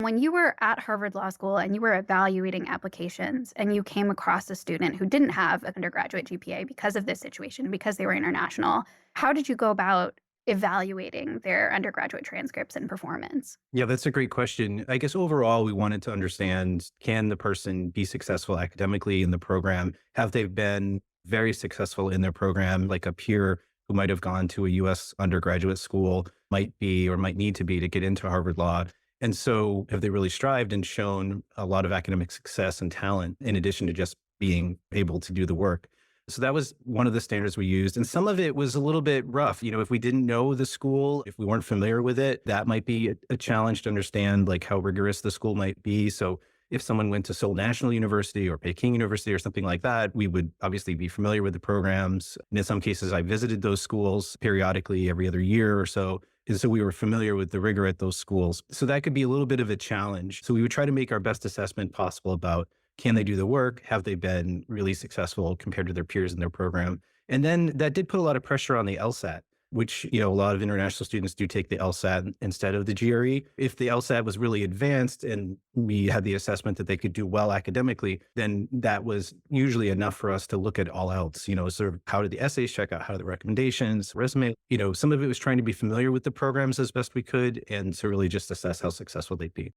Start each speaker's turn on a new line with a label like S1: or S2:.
S1: When you were at Harvard Law School and you were evaluating applications and you came across a student who didn't have an undergraduate GPA because of this situation, because they were international, how did you go about evaluating their undergraduate transcripts and performance?
S2: Yeah, that's a great question. I guess overall, we wanted to understand, can the person be successful academically in the program? Have they been very successful in their program, like a peer who might have gone to a US undergraduate school might be or might need to be to get into Harvard Law? And so have they really strived and shown a lot of academic success and talent in addition to just being able to do the work? So that was one of the standards we used. And some of it was a little bit rough. If we didn't know the school, if we weren't familiar with it, that might be a challenge to understand like how rigorous the school might be. So if someone went to Seoul National University or Peking University or something like that, we would obviously be familiar with the programs. And in some cases, I visited those schools periodically every other year or so. And so we were familiar with the rigor at those schools. So that could be a little bit of a challenge. So we would try to make our best assessment possible about, can they do the work? Have they been really successful compared to their peers in their program? And then that did put a lot of pressure on the LSAT, which, a lot of international students do take the LSAT instead of the GRE. If the LSAT was really advanced and we had the assessment that they could do well academically, then that was usually enough for us to look at all else, sort of how did the essays check out? How did the recommendations, resume? Some of it was trying to be familiar with the programs as best we could and to really just assess how successful they'd be.